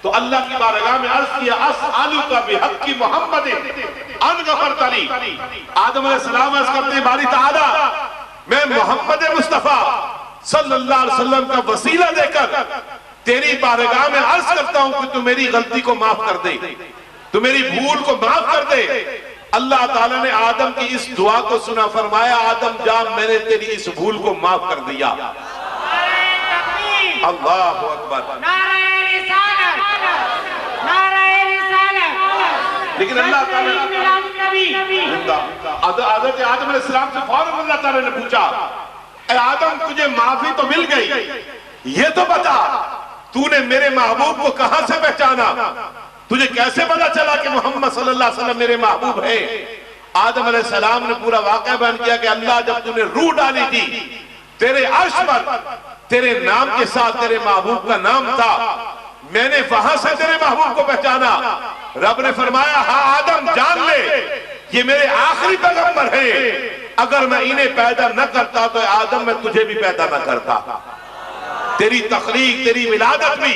تو اللہ کی بارگاہ میں عرض کیا اسألک بحق محمد ان غفرت لی. آدم علیہ السلام عرض کرتے ہیں باری تعالیٰ میں محمد مصطفیٰ صلی اللہ علیہ وسلم کا وسیلہ دے کر تیری بارگاہ میں عرض کرتا ہوں کہ تو میری غلطی کو معاف کر دے, تو میری بھول کو معاف کر دے. اللہ تعالیٰ نے آدم کی اس دعا کو سنا, فرمایا آدم جا میں نے تیری اس بھول کو معاف کر دیا. اللہ اکبر. لیکن اللہ تعالیٰ حضرت آدم علیہ السلام سے فوراً اللہ تعالیٰ نے پوچھا اے آدم تجھے معافی تو مل گئی, یہ تو بتا تو نے میرے محبوب کو کہاں سے پہچانا, تجھے کیسے پتا چلا کہ محمد صلی اللہ علیہ وسلم میرے محبوب ہے. آدم علیہ السلام نے پورا واقعہ بیان کیا کہ اللہ جب تو نے روح ڈالی تھی تیرے عرش پر تیرے نام کے ساتھ تیرے محبوب کا نام تھا, میں نے وہاں سے تیرے محبوب کو پہچانا. رب نے فرمایا ہاں آدم جان لے یہ میرے آخری پیغمبر ہیں, اگر میں انہیں پیدا نہ کرتا تو آدم میں تجھے بھی پیدا نہ کرتا. تیری تخلیق تیری ولادت بھی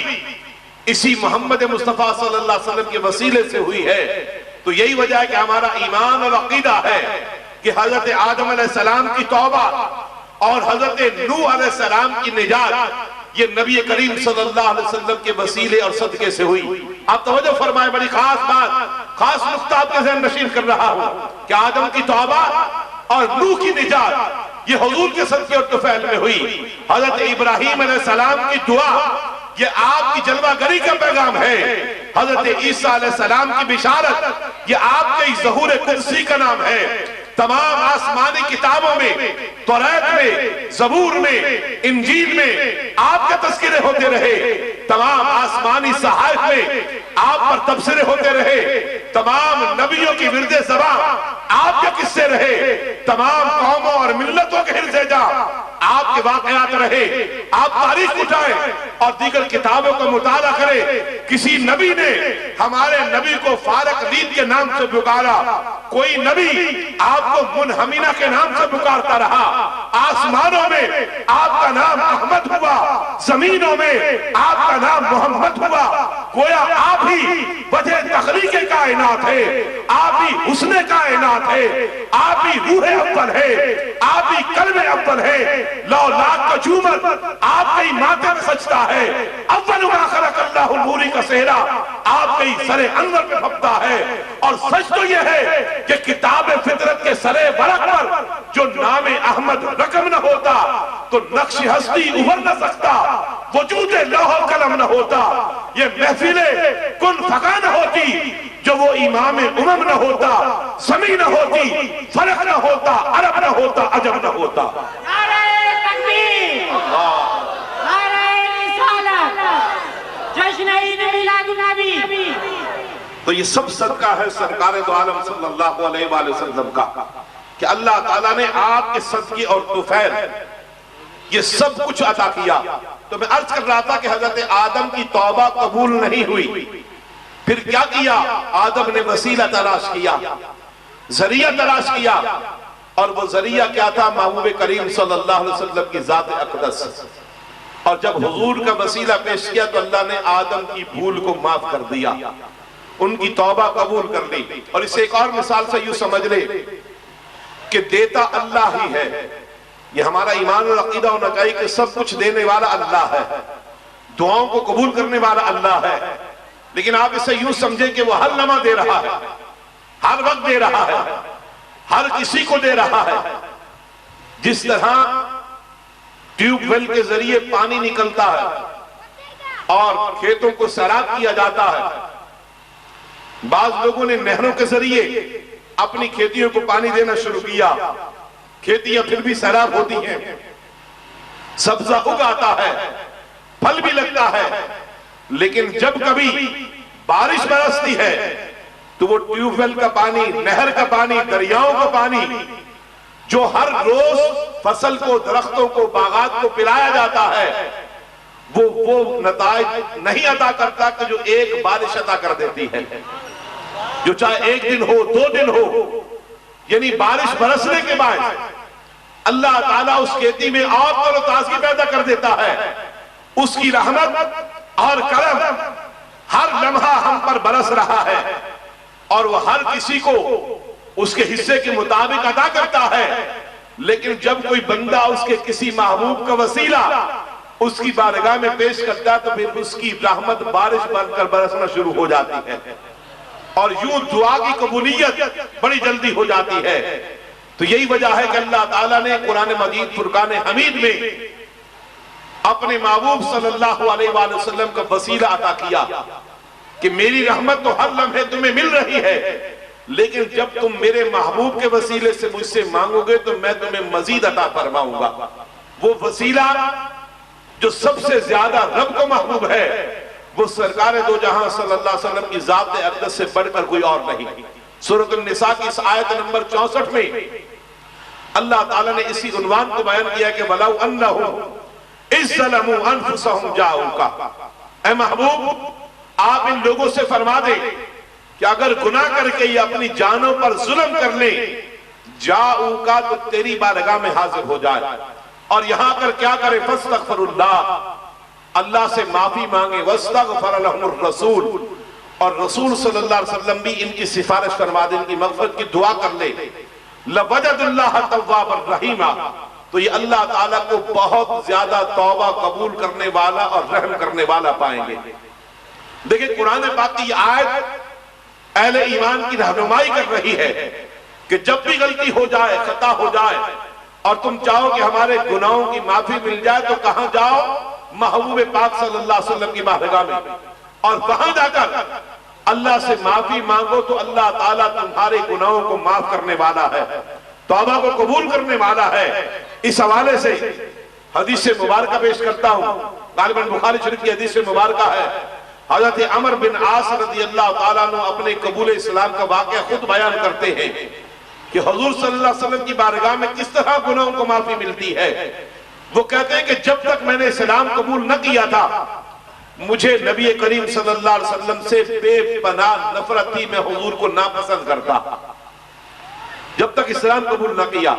اسی محمد مصطفیٰ صلی اللہ علیہ وسلم کے وسیلے سے ہوئی ہے. تو یہی وجہ ہے کہ ہمارا ایمان اور عقیدہ ہے کہ حضرت آدم علیہ السلام کی توبہ اور حضرت نوح علیہ السلام کی نجات یہ نبی کریم صلی اللہ علیہ وسلم کے وسیلے اور صدقے سے ہوئی. آپ توجہ فرمائیں, بڑی خاص بات, خاص نقطہ آپ کے ذہن نشین کر رہا ہوں کہ آدم کی توبہ اور نوح کی نجات یہ حضور کے صدقے اور طفیل میں ہوئی. حضرت ابراہیم علیہ السلام کی دعا یہ آپ کی جلوہ گری کا پیغام ہے. حضرت عیسیٰ علیہ السلام کی بشارت یہ آپ کے ظہور قدسی کا نام ہے. تمام آسمانی کتابوں میں, توریت میں, زبور میں, انجیل میں آپ کے تذکرے ہوتے رہے. تمام آسمانی صحائف میں آپ پر تبصرے ہوتے رہے. تمام نبیوں کی ورد زبان آپ کے قصے رہے. تمام قوموں اور ملتوں کے حرزے جا آپ کے واقعات رہے. آپ تاریخ اٹھائیں اور دیگر کتابوں کا مطالعہ کریں. کسی نبی نے ہمارے نبی کو فارق لید کے نام سے پکارا, کوئی نبی آپ کو منہمینہ کے نام سے پکارتا رہا. آسمانوں میں آپ کا نام احمد ہوا, زمینوں میں آپ کا نام محمد ہوا. گویا آپ ہی وجہ تخلیق کائنات ہے, آپ ہی حسن کائنات ہے, آپ ہی روح اول ہے, آپ ہی قلب اول ہے. لو لاکھ کا جومت آپ کے ماتھے میں سجتا ہے. اول ما خلق اللہ النوری کا سہرا آپ کے سر انور پہ پھپتا ہے. اور سچ تو یہ ہے کہ کتاب فطرت کے سرے ورق پر جو نام احمد رقم نہ ہوتا تو نقش ہستی ابھر نہ سکتا, وجود لوح و قلم نہ ہوتا, یہ محفل کن فقا نہ ہوتی, جو وہ امام امم نہ ہوتا, سمیع نہ ہوتی, فرق نہ ہوتا, عرب نہ ہوتا, عجم نہ ہوتا. نعرہ تکبیر, نعرہ رسالت, جشن عید میلاد النبی. تو یہ سب صدقہ ہے سرکار دو عالم صلی اللہ علیہ وآلہ وسلم کا کہ اللہ تعالیٰ نے آپ کے صدقے اور طفیل یہ سب کچھ عطا کیا. تو میں عرض کر رہا تھا کہ حضرت آدم کی توبہ قبول نہیں ہوئی. پھر کیا کیا؟ آدم نے وسیلہ تلاش کیا, ذریعہ تلاش کیا, اور وہ ذریعہ کیا تھا؟ محبوب کریم صلی اللہ علیہ وسلم کی ذات اقدس. اور جب حضور کا وسیلہ پیش کیا تو اللہ نے آدم کی بھول کو معاف کر دیا, ان کی توبہ قبول کر لی. اور اسے ایک اور مثال سے یوں سمجھ لے کہ دیتا اللہ ہی ہے. یہ ہمارا ایمان اور عقیدہ ہونا چاہیے کہ سب کچھ دینے والا اللہ ہے, دعاؤں کو قبول کرنے والا اللہ ہے. لیکن آپ اسے یوں سمجھیں کہ وہ ہر لمحہ دے رہا ہے, ہر وقت دے رہا ہے, ہر کسی کو دے رہا ہے. جس طرح ٹیوب ویل کے ذریعے پانی نکلتا ہے اور کھیتوں کو سیراب کیا جاتا ہے, بعض لوگوں نے نہروں کے ذریعے اپنی کھیتیوں کو پانی دینا شروع کیا, کھیتیاں پھر بھی سیراب ہوتی ہیں, سبزہ اگاتا ہے, پھل بھی لگتا ہے. لیکن جب کبھی بارش برستی ہے تو وہ ٹیوب ویل کا پانی, نہر کا پانی, دریاؤں کا پانی جو ہر روز فصل کو, درختوں کو, باغات کو پلایا جاتا ہے وہ نتائج نہیں عطا کرتا کہ جو ایک بارش عطا کر دیتی ہے, جو چاہے ایک دن ہو, 2 دن ہو. یعنی بارش برسنے کے بعد اللہ تعالیٰ اس کھیتی میں اور تر و تازگی پیدا کر دیتا ہے. اس کی رحمت اور کرم لمحہ ہم پر برس رہا ہے اور وہ ہر کسی کو اس کے حصے کے مطابق عطا کرتا ہے، لیکن جب کوئی بندہ اس کے کسی محبوب کا وسیلہ اس کی بارگاہ میں پیش کرتا ہے تو پھر اس کی رحمت بارش بن کر برسنا شروع ہو جاتی ہے اور یوں دعا کی قبولیت بڑی جلدی ہو جاتی ہے۔ تو یہی وجہ ہے کہ اللہ تعالیٰ نے قرآن مجید فرقان حمید میں اپنے محبوب صلی اللہ علیہ وآلہ وسلم کا وسیلہ عطا کیا کہ میری رحمت تو ہر لمحے تمہیں مل رہی ہے، لیکن جب تم میرے محبوب کے وسیلے سے مجھ سے مانگو گے تو میں تمہیں مزید عطا فرماؤں گا۔ وہ وسیلہ جو سب سے زیادہ رب کو محبوب ہے وہ سرکار دو جہاں صلی اللہ علیہ وسلم کی ذات اقدس سے بڑھ کر کوئی اور نہیں۔ سورۃ النساء کی اس آیت نمبر 64 میں اللہ تعالیٰ نے اسی عنوان کو بیان کیا کہ وَلَوْ أَنَّهُمْ إِذْ ظَلَمُوا أَنفُسَهُمْ جَاءُوكَ، اے محبوب آپ ان لوگوں سے فرما دیں کہ اگر گناہ کر کے یہ اپنی جانوں پر ظلم کر لیں، جاؤکا تو تیری بارگاہ میں حاضر ہو جائے اور یہاں کر کیا کرے، فَاسْتَغْفِرُ اللَّهِ، اللہ سے معافی مانگے، وَاسْتَغْفَرَ لَهُمُ الرَّسُولُ، اور رسول صلی اللہ علیہ وسلم بھی ان کی سفارش فرما دے، ان کی مغفرت کی دعا کر لے، لَوَجَدُ اللَّهَ تَوَّابًا رَحِيمًا، تو یہ اللہ تعالیٰ کو بہت زیادہ توبہ قبول کرنے والا اور رحم کرنے والا پائیں گے۔ دیکھیں قرآن پاک کی یہ آیت اہل ایمان کی رہنمائی کر رہی ہے کہ جب بھی غلطی ہو جائے، خطا ہو جائے اور تم چاہو کہ ہمارے گناہوں کی معافی مل جائے تو کہاں جاؤ؟ محبوب پاک صلی اللہ علیہ وسلم کی بارگاہ میں، اور وہاں جا کر اللہ سے معافی مانگو تو اللہ تعالیٰ تمہارے گناہوں کو معاف کرنے والا ہے، توبہ کو قبول کرنے والا ہے۔ اس حوالے سے حدیث مبارکہ پیش کرتا ہوں، غالباً بخاری شریف کی حدیث مبارکہ ہے۔ حضرت عمر بن عاص رضی اللہ تعالیٰ عنہ اپنے قبول اسلام کا واقعہ خود بیان کرتے ہیں کہ حضور صلی اللہ علیہ وسلم کی بارگاہ میں کس طرح گناہوں کو معافی ملتی ہے۔ وہ کہتے ہیں کہ جب تک میں نے اسلام قبول نہ کیا تھا مجھے نبی کریم صلی اللہ علیہ وسلم سے بے پناہ نفرت تھی، میں حضور کو ناپسند کرتا جب تک اسلام قبول نہ کیا،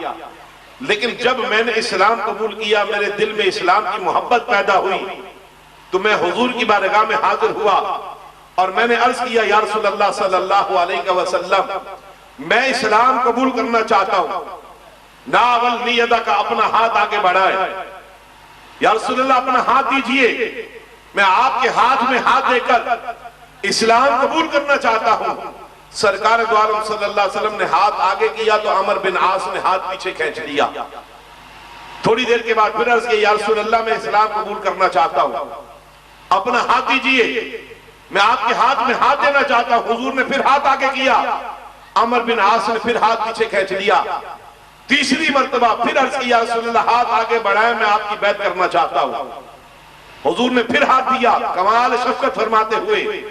لیکن جب میں نے اسلام قبول کیا میرے دل میں اسلام کی محبت پیدا ہوئی تو میں حضور کی بارگاہ میں حاضر ہوا اور میں نے عرض کیا یا رسول اللہ صلی اللہ علیہ وسلم میں اسلام قبول کرنا چاہتا ہوں، ناول نیدہ کا اپنا ہاتھ آگے بڑھائے، یا رسول اللہ اپنا ہاتھ دیجئے، میں آپ کے ہاتھ میں ہاتھ دے کر اسلام قبول کرنا چاہتا ہوں۔ سرکار دو عالم صلی اللہ علیہ وسلم نے ہاتھ آگے کیا تو عمر بن عاص نے ہاتھ پیچھے کھینچ لیا۔ تھوڑی دیر کے بعد پھر عرض کیا یا رسول اللہ میں اسلام قبول کرنا چاہتا ہوں، اپنا ہاتھ دیجئے، میں آپ کے ہاتھ میں ہاتھ دینا چاہتا ہوں۔ حضور نے پھر ہاتھ آگے کیا، عمر بن عاص نے پھر ہاتھ پیچھے کھینچ لیا۔ تیسری مرتبہ پھر عرض کیا یا رسول اللہ ہاتھ آگے بڑھائیں، میں آپ کی بیعت کرنا چاہتا ہوں۔ حضور نے پھر ہاتھ دیا، کمال شفقت فرماتے ہوئے۔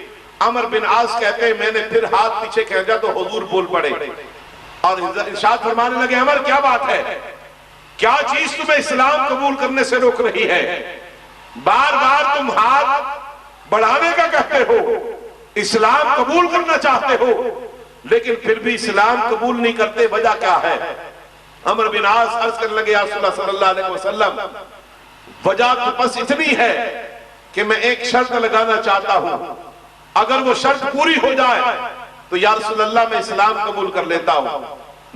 عمر بن عاص کہتے ہیں میں نے پھر ہاتھ پیچھے کھینچا تو حضور بول پڑے اور ارشاد فرمانے لگے عمر کیا بات ہے، کیا چیز تمہیں اسلام قبول کرنے سے روک رہی ہے؟ بار بار تم ہاتھ بڑھانے کا کہتے ہو، اسلام قبول کرنا چاہتے ہو، لیکن پھر بھی اسلام قبول نہیں کرتے، وجہ کیا ہے؟ عمر بن عاص عرض کرنے لگے یا رسول اللہ صلی اللہ علیہ وسلم وجہ تو بس اتنی ہے کہ میں ایک شرط لگانا چاہتا ہوں، اگر وہ شرط پوری ہو جائے تو یا رسول اللہ میں اسلام قبول کر لیتا ہوں۔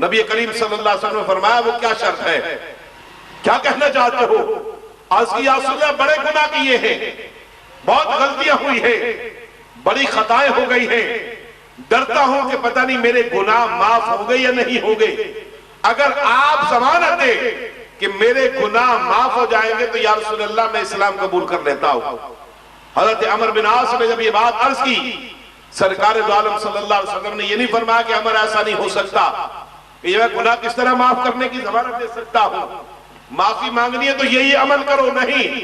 نبی کریم صلی اللہ علیہ وسلم نے فرمایا وہ کیا شرط ہے، کیا کہنا چاہتے ہو؟ عرض کی یا رسول اللہ بڑے گناہ کیے ہیں، بہت غلطیاں ہوئی ہیں، بڑی خطائیں ہو گئی ہیں، ڈرتا ہوں کہ پتہ نہیں میرے گناہ معاف ہو گئے یا نہیں ہو گئے، اگر آپ ضمانت دیں کہ میرے گناہ معاف ہو جائیں گے تو یا رسول اللہ میں اسلام قبول کر لیتا ہوں۔ حضرت عمر بن عاص نے جب یہ بات عرض کی سرکار دو عالم صلی اللہ علیہ وسلم نے یہ نہیں فرمایا کہ عمر ایسا نہیں ہو سکتا کہ یہ گناہ کس طرح معاف کرنے کی ضمانت دے سکتا ہوں، معافی مانگنی ہے تو یہی عمل کرو، نہیں،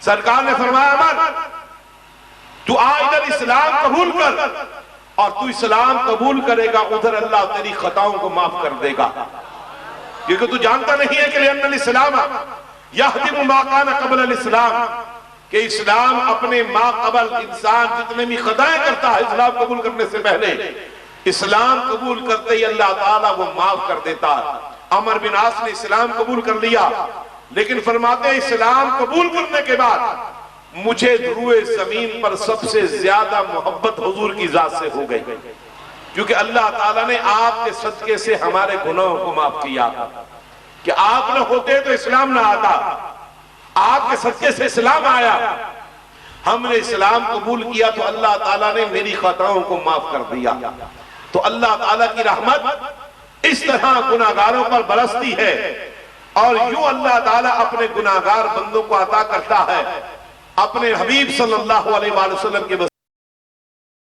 سرکار نے فرمایا عمر تو آ ادھر اسلام قبول کر، اور تو اسلام قبول کرے گا ادھر اللہ تیری خطاؤں کو معاف کر دے گا، کیونکہ تو جانتا نہیں ہے کہ لأن الاسلام یہدم ما کان قبل الاسلام، کہ اسلام اپنے ما قبل انسان جتنے بھی خطائیں کرتا ہے اسلام قبول کرنے سے پہلے، اسلام قبول کرتے ہی اللہ تعالیٰ وہ معاف کر دیتا ہے۔ عمر بن عاص نے اسلام قبول کر لیا، لیکن فرماتے ہیں اسلام قبول کرنے کے بعد مجھے روئے زمین پر سب سے زیادہ محبت حضور کی ذات سے ہو گئی، کیونکہ اللہ تعالیٰ نے آپ کے صدقے سے ہمارے گناہوں کو معاف کیا تھا، کہ آپ نہ ہوتے تو اسلام نہ آتا، آپ کے صدقے سے اسلام آیا، ہم نے اسلام قبول کیا تو اللہ تعالیٰ نے میری خطاؤں کو معاف کر دیا۔ تو اللہ تعالیٰ کی رحمت اس طرح گناہگاروں پر برستی ہے، اور یوں اللہ تعالیٰ اپنے گناہگار بندوں کو عطا کرتا ہے اپنے حبیب صلی اللہ علیہ وآلہ وسلم کے